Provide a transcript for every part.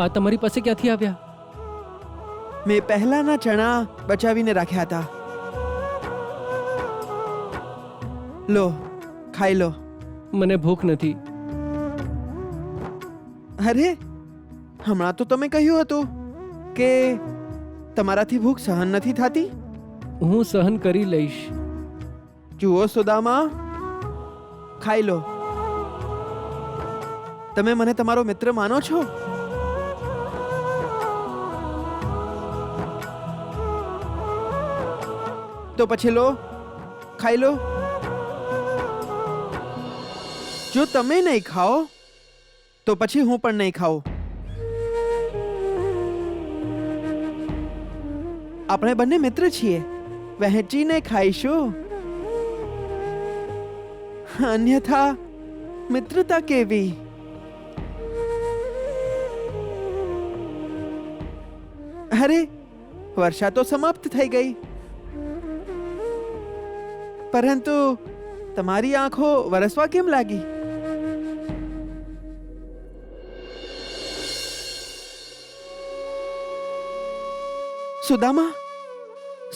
આ તમારી પાસે ક્યાંથી આવ્યા? મેં પહેલાના ચણા બચાવીને રાખ્યા હતા. લો, ખાઈ લો. મને ભૂખ નથી. અરે, હમણાં તો તમે કહ્યું હતું કે તમારાથી ભૂખ સહન નથી થતી. હું સહન કરી લઈશ. જુઓ સુદામા, ખાઈ લો. તમે મને તમારો મિત્ર માનો છો? તો પછી લો, ખાઈ લો. જો તમે નહીં ખાઓ તો પછી હું પણ નહીં ખાઉં. આપણે બંને મિત્ર છીએ, વહેંચીને ખાઈશું. અન્યથા મિત્રતા કેવી? અરે, વર્ષા તો સમાપ્ત થઈ ગઈ, પરંતુ તમારી આંખો વરસવા કેમ લાગી? સુદામા,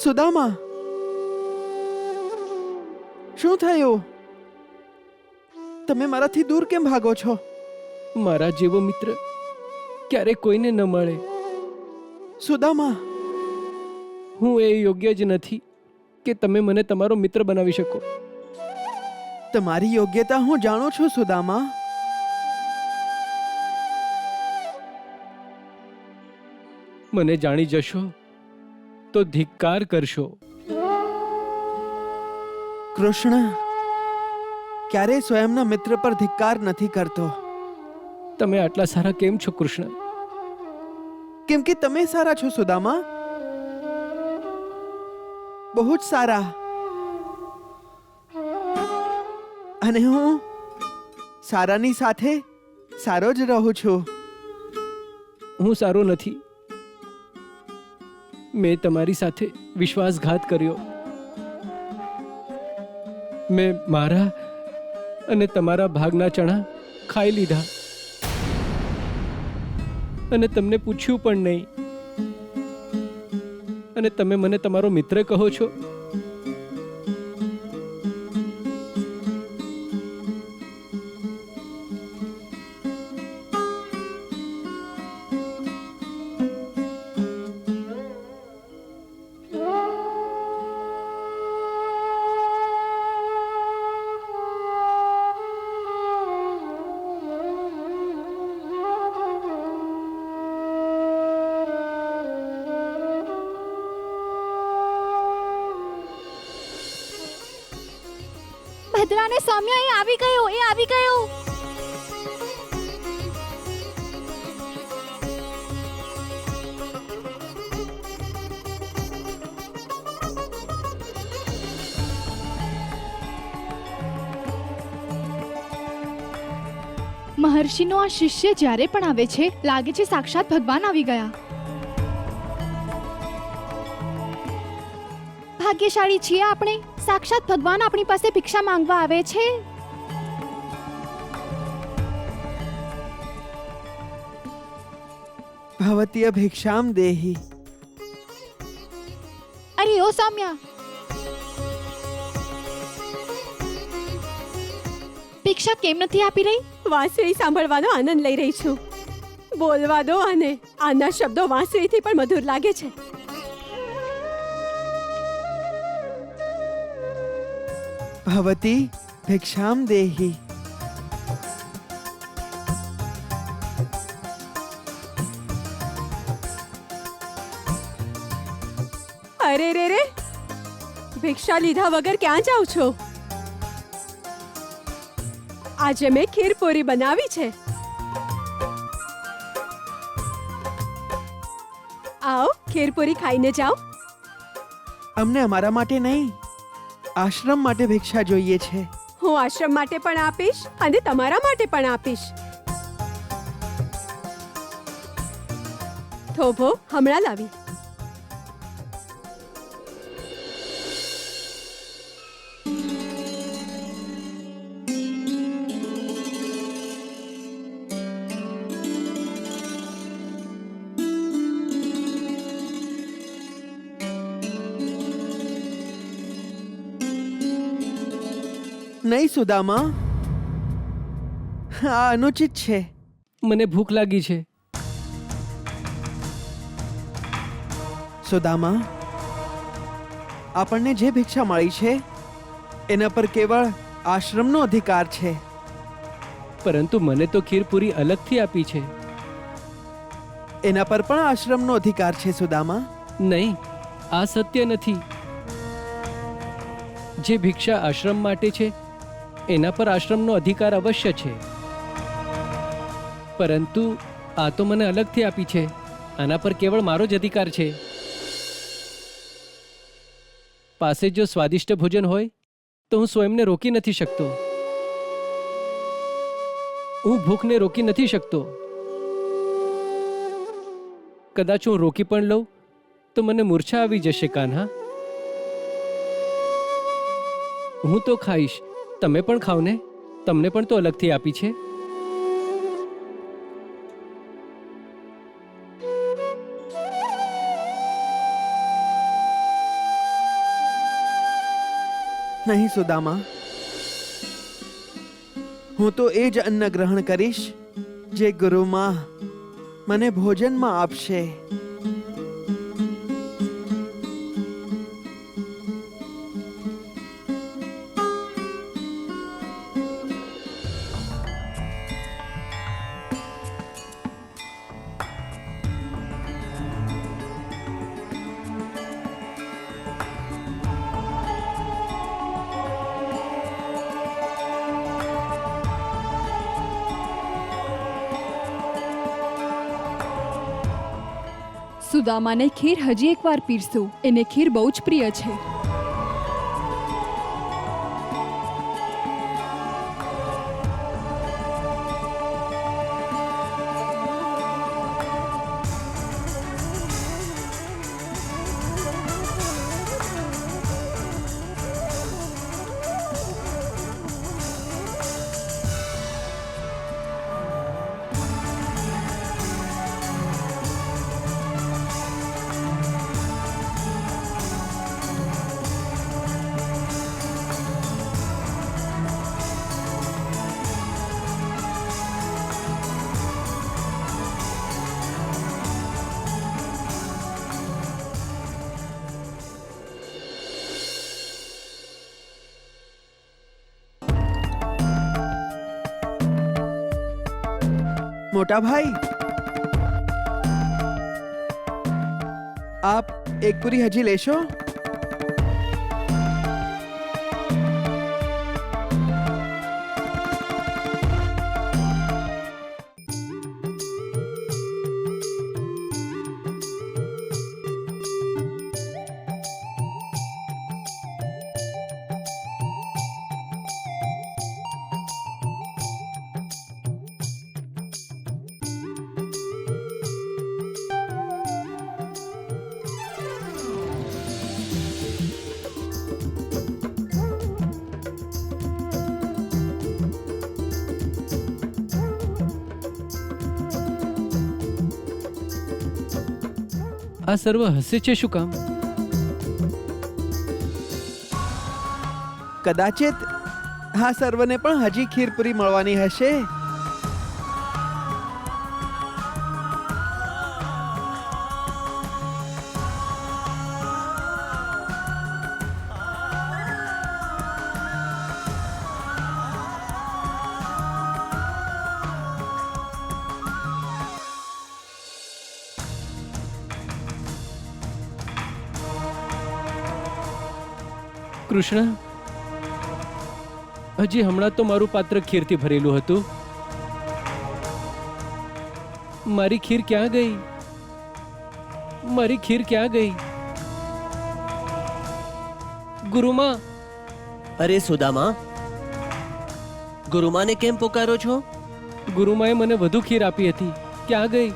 સુદામા, શું થયું? તમે મારાથી દૂર કેમ ભાગો છો? મારા જેવો મિત્ર ક્યારેક કોઈને ન મળે. સુદામા, હું એ યોગ્ય જ નથી કે તમે મને તમારો મિત્ર બનાવી શકો. તમારી યોગ્યતા હું જાણું છું સુદામા. મને જાણી જશો તો ધિક્કાર કરશો. કૃષ્ણ ક્યારેય સ્વયંના મિત્ર પર ધિક્કાર નથી કરતો. તમે આટલા સારા કેમ છો કૃષ્ણ? કેમ કે તમે સારા છો સુદામા, બહુ જ સારા. અને હું સારાની સાથે સારો જ રહું છું. હું સારો નથી. મેં તમારી સાથે વિશ્વાસઘાત કર્યો. મેં મારા અને તમારા ભાગના ચણા ખાઈ લીધા અને તમને પૂછ્યું પણ નહીં. અને તમે મને તમારો મિત્ર કહો છો? ભદ્રાને સૌમ્ય, એ આવી ગયો, એ આવી ગયો. મહર્ષિનો આ શિષ્ય જ્યારે પણ આવે છે, લાગે છે સાક્ષાત ભગવાન આવી ગયા. ભાગ્યશાળી છીએ આપણે, સાક્ષાત ભગવાન આપણી પાસે ભિક્ષા માંગવા આવે છે. ભવતીય ભિક્ષામ દેહી. અરે ઓ સૌમ્ય, ભિક્ષા કેમ નથી આપી રહી? વાંસળી સાંભળવાનો આનંદ લઈ રહી છું. બોલવા દો આને. આના શબ્દો વાંસળીથી પણ મધુર લાગે છે. ભવતી ભિક્ષામ દેહી. અરે રે રે, ભિક્ષા લીધા વગર ક્યાં જાઓ છો? આજે મેં ખીરપૂરી બનાવી છે. આવો, ખીરપૂરી ખાઈને જાઓ. અમને અમારા માટે નહીં, આશ્રમ માટે ભિક્ષા જોઈએ છે. હું આશ્રમ માટે પણ આપીશ અને તમારા માટે પણ આપીશ. થોભો હમણાં લાવી. નહીં સુદામા, આ અનુચિત છે. મને ભૂખ લાગી છે. સુદામા, આપણને જે ભિક્ષા મળી છે એના પર કેવળ આશ્રમનો અધિકાર છે. પરંતુ મને તો ખીરપુરી અલગથી આપી છે. એના પર પણ આશ્રમનો અધિકાર છે સુદામા. નહીં, આ સત્ય નથી. જે ભિક્ષા આશ્રમ માટે છે એના પર આશ્રમનો અધિકાર અવશ્ય છે, પરંતુ આ તો મને અલગથી આપી છે. આના પર કેવળ મારો જ અધિકાર છે. પાસે જો સ્વાદિષ્ટ ભોજન હોય તો હું સ્વયંને રોકી નથી શકતો. હું ભૂખને રોકી નથી શકતો. કદાચ હું રોકી પણ લઉં તો મને મૂર્છા આવી જશે કાન્હા. હું તો ખાઈશ, તમે પણ ખાઓ ને. તમને પણ તો અલગથી આપી છે. નહીં સુદામા, હું તો એ જ અન્ન ગ્રહણ કરીશ જે ગુરુમાં મને ભોજનમાં આપશે. સુદામાને ખીર હજી એકવાર પીરસું. એને ખીર બહુ જ પ્રિય છે. મોટા ભાઈ, આપ એક પૂરી હજી લેશો? આ સર્વ હસે છે શું કામ? કદાચિત આ સર્વને પણ હજી ખીરપુરી મળવાની હશે. કૃષ્ણ, હજી હમણાં તો મારું પાત્ર ખીરથી ભરેલું હતું. મારી ખીર ક્યાં ગઈ? મારી ખીર ક્યાં ગઈ? ગુરુમા! અરે સુદામા, ગુરુમાને કેમ પુકારો છો? ગુરુમાએ મને વધુ ખીર આપી હતી, ક્યાં ગઈ?